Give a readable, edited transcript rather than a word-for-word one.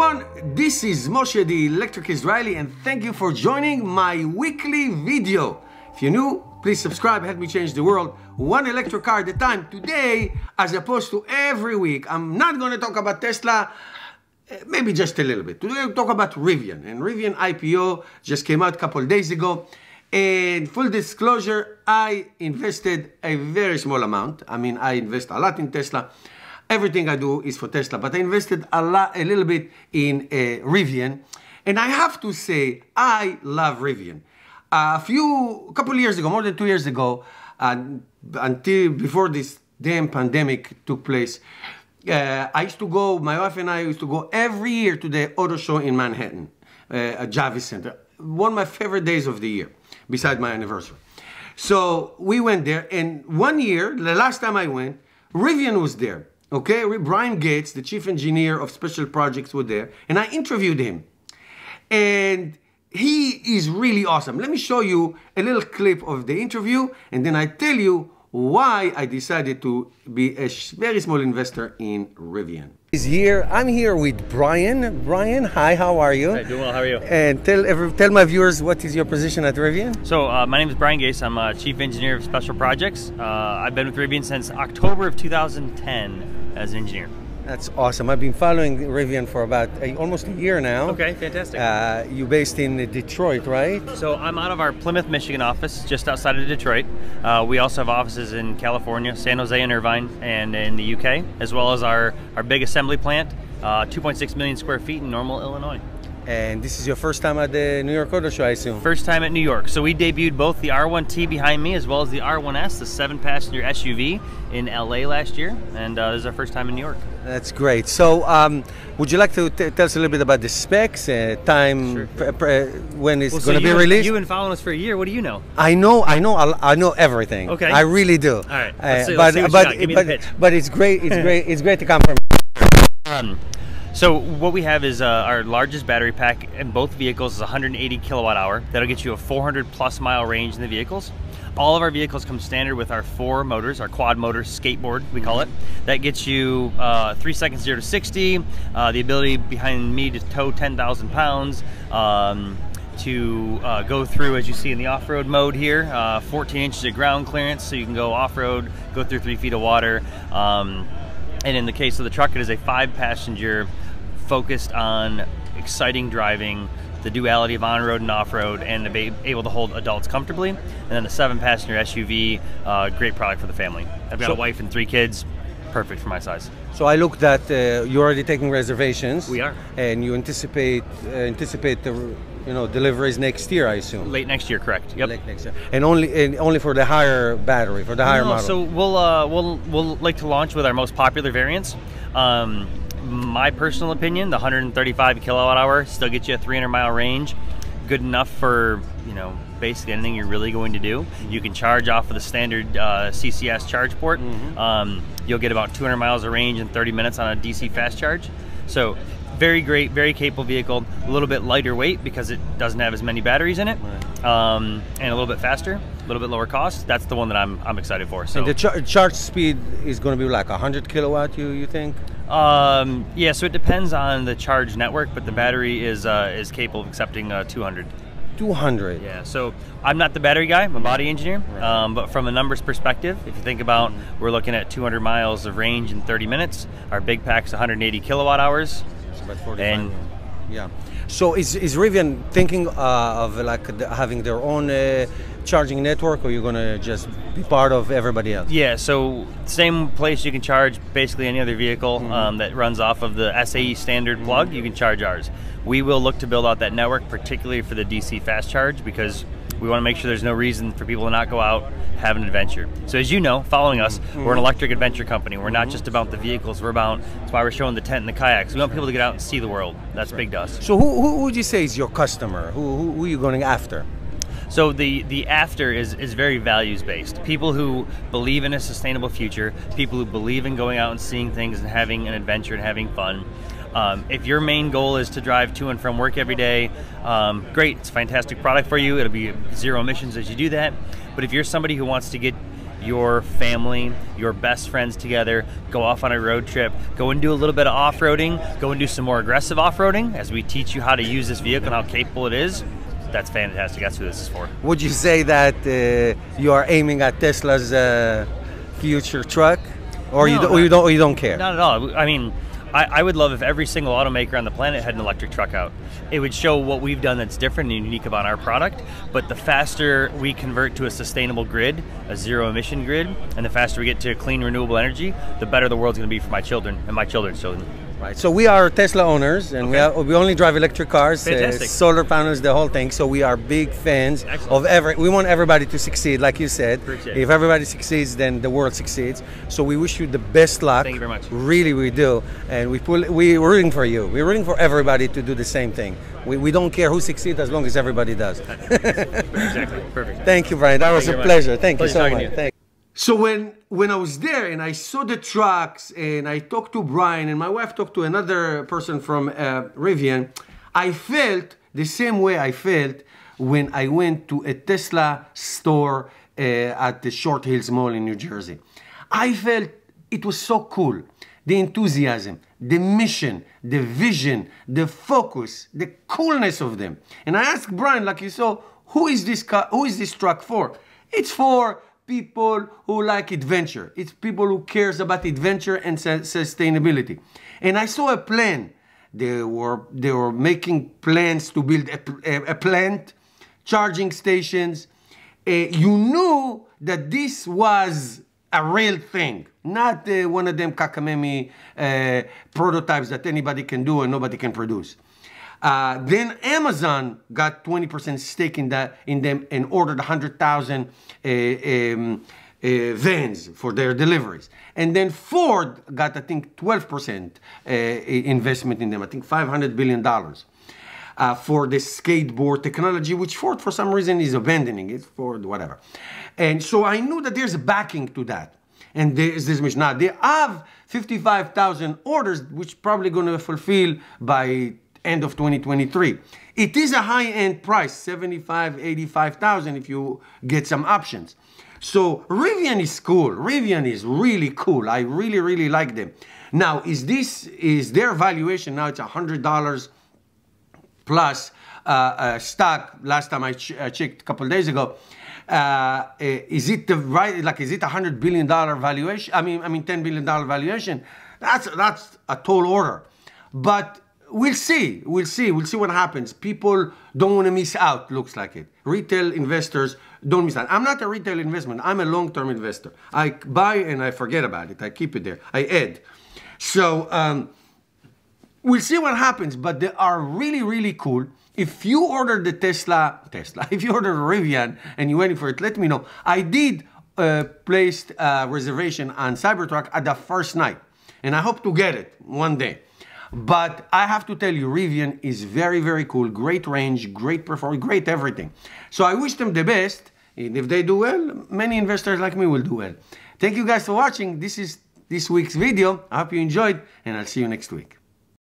everyone, this is Moshe the Electric Israeli and thank you for joining my weekly video. If you're new, please subscribe, help me change the world one electric car at a time. Today, as opposed to every week, I'm not going to talk about Tesla, maybe just a little bit. Today we'll talk about Rivian, and Rivian IPO just came out a couple of days ago. And full disclosure, I invested a very small amount. I mean, I invest a lot in Tesla. Everything I do is for Tesla, but I invested a little bit in Rivian. And I have to say, I love Rivian. A couple years ago, more than 2 years ago, until before this damn pandemic took place, I used to go, my wife and I used to go every year to the auto show in Manhattan, at Jarvis Center. One of my favorite days of the year, besides my anniversary. So we went there, and one year, the last time I went, Rivian was there. Okay, Brian Gates, the chief engineer of special projects, was there, and I interviewed him. And he is really awesome. Let me show you a little clip of the interview, and then I tell you why I decided to be a very small investor in Rivian. He's here. I'm here with Brian. Brian, hi, how are you? Hi, doing well, how are you? And tell my viewers, what is your position at Rivian? So my name is Brian Gates. I'm a chief engineer of special projects. I've been with Rivian since October of 2010 as an engineer. That's awesome. I've been following Rivian for about almost a year now. Okay, fantastic. You're based in Detroit, right? So I'm out of our Plymouth, Michigan office, just outside of Detroit. We also have offices in California, San Jose and Irvine, and in the UK, as well as our big assembly plant, 2.6 million square feet in Normal, Illinois. And this is your first time at the New York Auto Show, I assume? First time at New York. So we debuted both the R1T behind me as well as the R1S, the 7-passenger SUV in LA last year. And this is our first time in New York. That's great. So would you like to tell us a little bit about the specs, time, sure. When it's going to be released? You've been following us for a year. What do you know? I know everything. Okay. I really do. All right. Let's see what you got. Give me the pitch. But it's great. It's great to come from. So what we have is our largest battery pack in both vehicles is 180 kilowatt hour. That'll get you a 400+ mile range in the vehicles. All of our vehicles come standard with our 4 motors, our quad motor skateboard, we call it. That gets you 3 seconds 0 to 60, the ability behind me to tow 10,000 pounds, to go through, as you see in the off-road mode here, 14 inches of ground clearance, so you can go off-road, go through 3 feet of water. And in the case of the truck, it is a 5-passenger focused on exciting driving, the duality of on-road and off-road, and to be able to hold adults comfortably. And then the 7-passenger SUV, great product for the family. I've got a wife and 3 kids, perfect for my size. So I looked at, you're already taking reservations. We are. And you anticipate the deliveries next year, I assume. Late next year, correct? Yep. Late next year, and only for the higher battery, for the higher model. So we'll like to launch with our most popular variants. My personal opinion, the 135 kilowatt hour still gets you a 300-mile range, good enough for basically anything you're really going to do. You can charge off of the standard CCS charge port. You'll get about 200 miles of range in 30 minutes on a DC fast charge. So very great, very capable vehicle, a little bit lighter weight because it doesn't have as many batteries in it, and a little bit faster, a little bit lower cost. That's the one that I'm excited for. So and the charge speed is going to be like 100 kilowatt, you think? Yeah, so it depends on the charge network, but the battery is capable of accepting 200. 200. Yeah, so I'm not the battery guy, I'm a body engineer, but from a numbers perspective, if you think about, we're looking at 200 miles of range in 30 minutes. Our big pack's 180 kilowatt hours. It's about 45. Yeah. So is Rivian thinking of having their own charging network, or you're going to just be part of everybody else? Yeah, so same place you can charge basically any other vehicle that runs off of the SAE standard plug, you can charge ours. We will look to build out that network, particularly for the DC fast charge, because we want to make sure there's no reason for people to not go out, have an adventure. So as you know, following us, we're an electric adventure company. We're not just about the vehicles, that's why we're showing the tent and the kayaks. We want people to get out and see the world. That's big to us. So who would you say is your customer? Who are you going after? So the after is very values based. People who believe in a sustainable future, people who believe in going out and seeing things and having an adventure and having fun. If your main goal is to drive to and from work every day, great, it's a fantastic product for you. It'll be 0 emissions as you do that. But if you're somebody who wants to get your family, your best friends together, go off on a road trip, go and do a little bit of off-roading, go and do some more aggressive off-roading as we teach you how to use this vehicle and how capable it is. That's fantastic. That's what this is for. Would you say that you are aiming at Tesla's future truck, or No, you don't care? Not at all. I mean, I would love if every single automaker on the planet had an electric truck out. It would show what we've done that's different and unique about our product, but the faster we convert to a sustainable grid, a zero emission grid, and the faster we get to clean renewable energy, the better the world's gonna be for my children and my children's children. Right. So we are Tesla owners, and we only drive electric cars, solar panels, the whole thing. So we are big fans of we want everybody to succeed, like you said. If everybody succeeds, then the world succeeds. So we wish you the best luck. Thank you very much. Really, we do, and we're rooting for you. We're rooting for everybody to do the same thing. We don't care who succeeds as long as everybody does. Exactly. Perfect. Thank you, Brian. That was a pleasure. Thank you so much. Thank you. So when I was there and I saw the trucks and I talked to Brian and my wife talked to another person from Rivian, I felt the same way I felt when I went to a Tesla store at the Short Hills Mall in New Jersey. I felt it was so cool. The enthusiasm, the mission, the vision, the focus, the coolness of them. And I asked Brian, like you saw, who is this truck for? It's for people who like adventure. It's people who cares about adventure and sustainability. And I saw a plan. They were making plans to build a plant, charging stations. You knew that this was a real thing, not one of them cockamamie prototypes that anybody can do and nobody can produce. Then Amazon got 20% stake in them and ordered 100,000 vans for their deliveries. And then Ford got, I think, 12% investment in them, I think $500 billion for the skateboard technology, which Ford, for some reason, is abandoning it, Ford, whatever. And so I knew that there's a backing to that. And there's this mission. Now, they have 55,000 orders, which probably going to fulfill by end of 2023. It is a high-end price, 75, 85,000 if you get some options. So Rivian is cool. Rivian is really cool. I really, really like them. Now, is their valuation, now it's $100 plus stock, last time I checked a couple of days ago. Is it the right, like, is it $100 billion valuation? I mean, $10 billion valuation. That's a tall order. But we'll see what happens. People don't want to miss out, looks like it. Retail investors don't miss out. I'm not a retail investment. I'm a long-term investor. I buy and I forget about it. I keep it there. I add. So we'll see what happens, but they are really, really cool. If you order the Tesla, if you order a Rivian and you're waiting for it, let me know. I did place a reservation on Cybertruck at the first night, and I hope to get it one day. But I have to tell you, Rivian is very, very cool. Great range, great performance, great everything. So I wish them the best. And if they do well, many investors like me will do well. Thank you guys for watching. This is this week's video. I hope you enjoyed, and I'll see you next week.